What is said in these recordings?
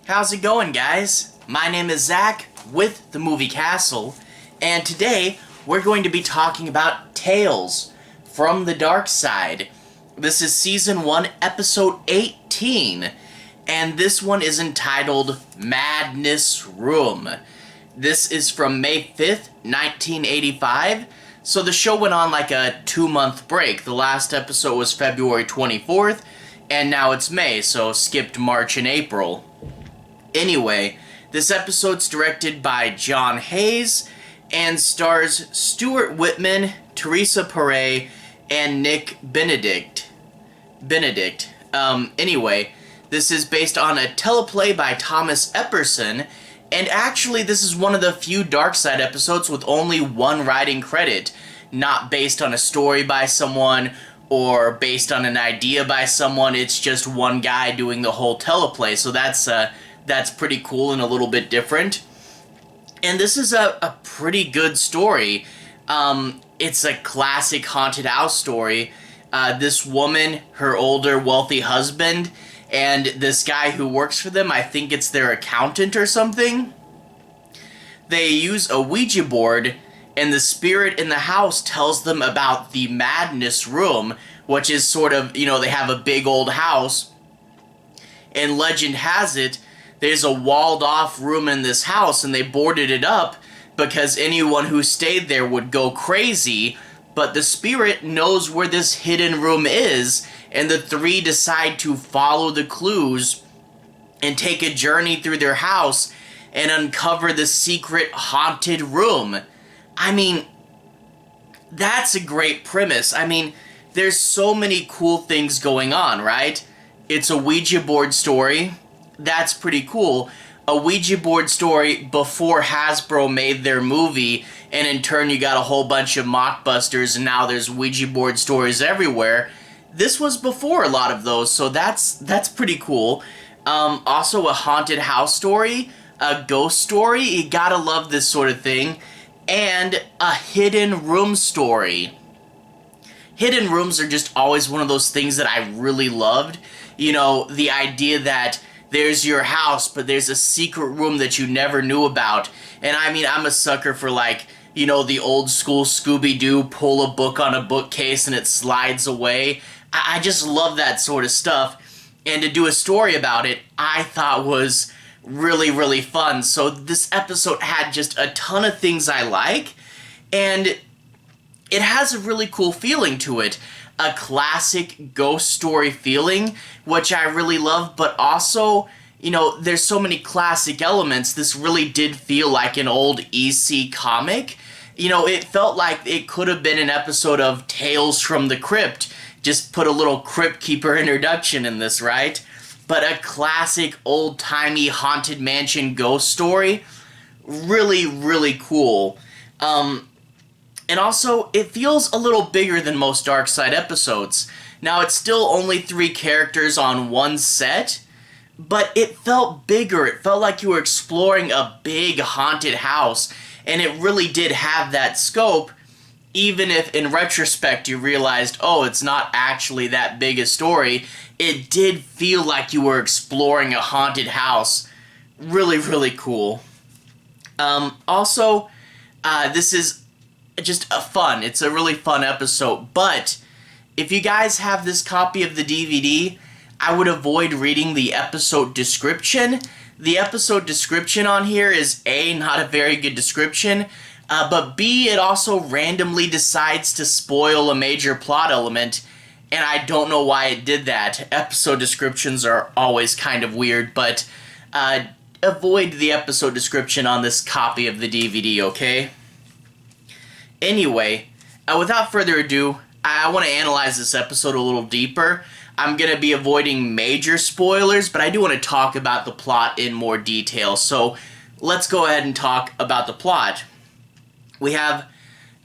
How's it going, guys? My name is Zach with the Movie Castle, and today we're going to be talking about Tales from the Darkside. This is Season 1, Episode 18, and this one is entitled Madness Room. This is from May 5th, 1985, so the show went on like a 2-month break. The last episode was February 24th, and now it's May, so skipped March and April. Anyway, this episode's directed by John Hayes and stars Stuart Whitman, Therese Pare, and Nick Benedict. Anyway, this is based on a teleplay by Thomas Epperson, and actually this is one of the few Darkside episodes with only one writing credit, not based on a story by someone or based on an idea by someone. It's just one guy doing the whole teleplay, so that's pretty cool and a little bit different. And this is a pretty good story. It's a classic haunted house story. This woman, her older wealthy husband, and this guy who works for them, I think it's their accountant or something, they use a Ouija board, and the spirit in the house tells them about the Madness Room, which is sort of, they have a big old house, and legend has it, there's a walled-off room in this house, and they boarded it up because anyone who stayed there would go crazy, but the spirit knows where this hidden room is, and the three decide to follow the clues and take a journey through their house and uncover the secret haunted room. I mean, that's a great premise. I mean, there's so many cool things going on, right? It's a Ouija board story. That's pretty cool. A Ouija board story before Hasbro made their movie, and in turn you got a whole bunch of mockbusters, and now there's Ouija board stories everywhere. This was before a lot of those, so that's pretty cool. Also a haunted house story, a ghost story, you gotta love this sort of thing, and a hidden room story. Hidden rooms are just always one of those things that I really loved. The idea that there's your house, but there's a secret room that you never knew about. And I mean, I'm a sucker for the old school Scooby-Doo, pull a book on a bookcase and it slides away. I just love that sort of stuff. And to do a story about it, I thought was really, really fun. So this episode had just a ton of things I like, and it has a really cool feeling to it. A classic ghost story feeling, which I really love, but also, there's so many classic elements. This really did feel like an old EC comic. It felt like it could have been an episode of Tales from the Crypt. Just put a little Crypt Keeper introduction in this, right? But a classic old-timey haunted mansion ghost story. Really, really cool. And also, it feels a little bigger than most Darkside episodes. Now, it's still only 3 characters on one set, but it felt bigger. It felt like you were exploring a big haunted house, and it really did have that scope, even if in retrospect you realized, oh, it's not actually that big a story. It did feel like you were exploring a haunted house. Really, really cool. Also, this is just it's a really fun episode, but if you guys have this copy of the DVD, I would avoid reading the episode description. The episode description on here is A, not a very good description, but B, it also randomly decides to spoil a major plot element, and I don't know why it did that. Episode descriptions are always kind of weird, but avoid the episode description on this copy of the DVD, okay? Anyway, without further ado, I want to analyze this episode a little deeper. I'm going to be avoiding major spoilers, but I do want to talk about the plot in more detail. So let's go ahead and talk about the plot. We have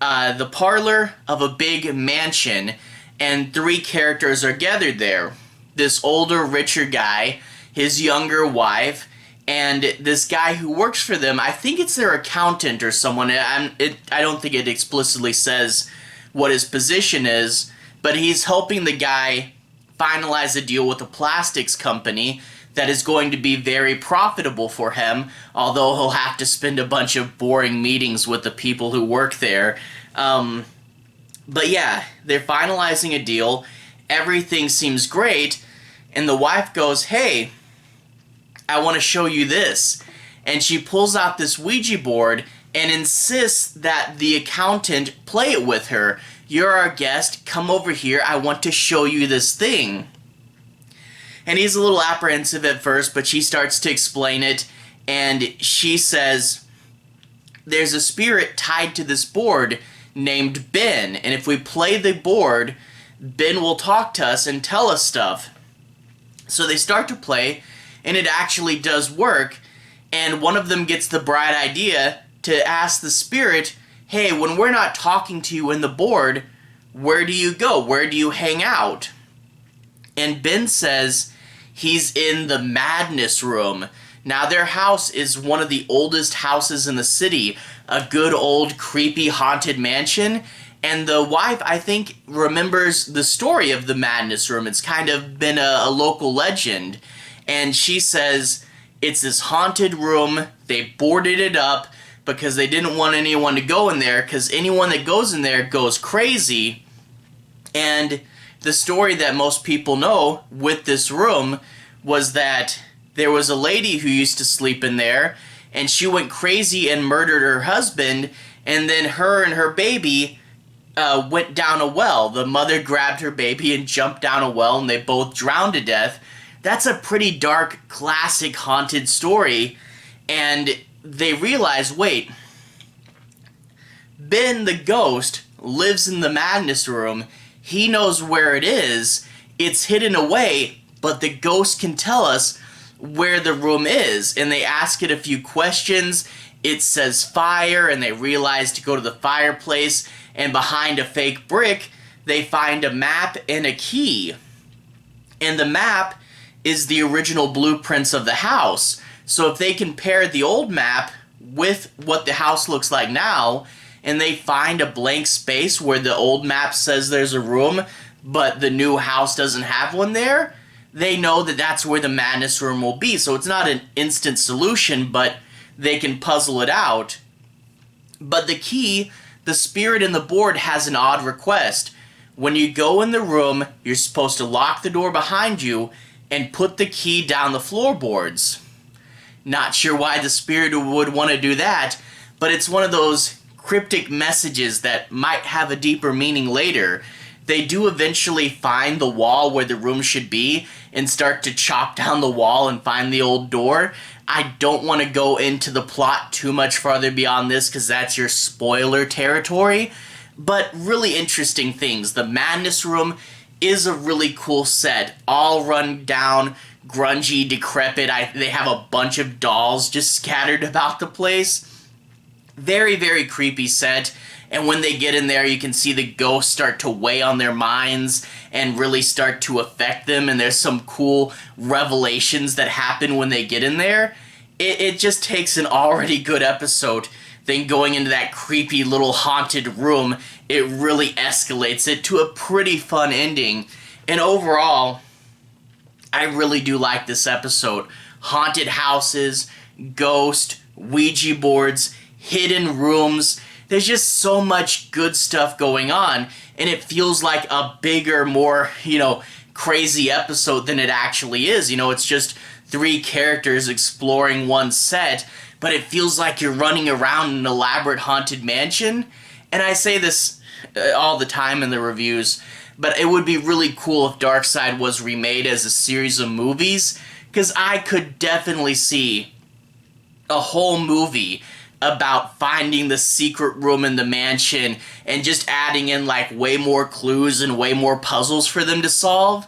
the parlor of a big mansion, and 3 characters are gathered there. This older, richer guy, his younger wife, and this guy who works for them. I think it's their accountant or someone. I don't think it explicitly says what his position is, but he's helping the guy finalize a deal with a plastics company that is going to be very profitable for him, although he'll have to spend a bunch of boring meetings with the people who work there. But yeah, they're finalizing a deal. Everything seems great, and the wife goes, "Hey, I want to show you this." And she pulls out this Ouija board and insists that the accountant play it with her. "You're our guest, come over here, I want to show you this thing." And he's a little apprehensive at first, but she starts to explain it, and she says, "There's a spirit tied to this board named Ben, and if we play the board, Ben will talk to us and tell us stuff." So they start to play, and it actually does work, and one of them gets the bright idea to ask the spirit, "Hey, when we're not talking to you in the board, where do you go? Where do you hang out?" And Ben says he's in the madness room. Now, their house is one of the oldest houses in the city, a good old creepy haunted mansion, and the wife, I think, remembers the story of the madness room. It's kind of been a local legend, and she says it's this haunted room. They boarded it up because they didn't want anyone to go in there, because anyone that goes in there goes crazy. And the story that most people know with this room was that there was a lady who used to sleep in there, and she went crazy and murdered her husband, and then her and her baby went down a well. The mother grabbed her baby and jumped down a well, and they both drowned to death. That's a pretty dark, classic haunted story, and they realize, wait, Ben the ghost lives in the madness room. He knows where it is. It's hidden away, but the ghost can tell us where the room is. And they ask it a few questions. It says fire, and they realize to go to the fireplace, and behind a fake brick, they find a map and a key. And the map is the original blueprints of the house. So if they can pair the old map with what the house looks like now, and they find a blank space where the old map says there's a room, but the new house doesn't have one there, they know that that's where the madness room will be. So it's not an instant solution, but they can puzzle it out. But the key, the spirit in the board, has an odd request. When you go in the room, you're supposed to lock the door behind you and put the key down the floorboards. Not sure why the spirit would want to do that, but it's one of those cryptic messages that might have a deeper meaning later. They do eventually find the wall where the room should be and start to chop down the wall and find the old door. I don't want to go into the plot too much farther beyond this because that's your spoiler territory, but really interesting things. The madness room is a really cool set, all run down, grungy, decrepit. They have a bunch of dolls just scattered about the place. Very, very creepy set, and when they get in there, you can see the ghosts start to weigh on their minds and really start to affect them, and there's some cool revelations that happen when they get in there. It just takes an already good episode, then going into that creepy little haunted room, it really escalates it to a pretty fun ending, and overall, I really do like this episode. Haunted houses, ghost, Ouija boards, hidden rooms. There's just so much good stuff going on, and it feels like a bigger, more, crazy episode than it actually is. It's just 3 characters exploring one set, but it feels like you're running around an elaborate haunted mansion. And I say this all the time in the reviews, but it would be really cool if Darkside was remade as a series of movies, because I could definitely see a whole movie about finding the secret room in the mansion and just adding in way more clues and way more puzzles for them to solve.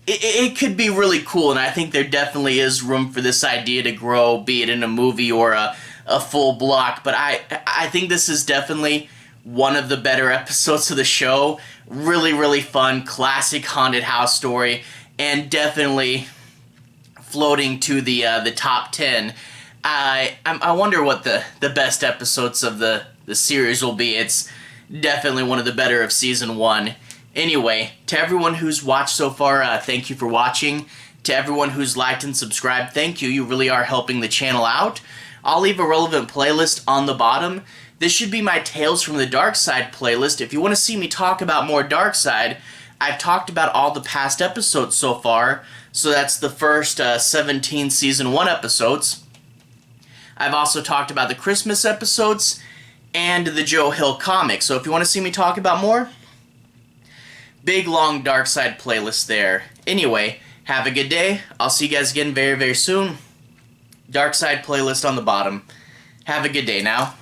It could be really cool, and I think there definitely is room for this idea to grow, be it in a movie or a full block. But I think this is definitely one of the better episodes of the show. Really, really fun, classic haunted house story, and definitely floating to the top 10. I wonder what the best episodes of the series will be. It's definitely one of the better of Season 1. Anyway, to everyone who's watched so far, thank you for watching. To everyone who's liked and subscribed, thank you. You really are helping the channel out. I'll leave a relevant playlist on the bottom. This should be my Tales from the Darkside playlist. If you want to see me talk about more Darkside, I've talked about all the past episodes so far. So that's the first 17 Season 1 episodes. I've also talked about the Christmas episodes and the Joe Hill comic. So if you want to see me talk about more, big long Darkside playlist there. Anyway, have a good day. I'll see you guys again very, very soon. Darkside playlist on the bottom. Have a good day now.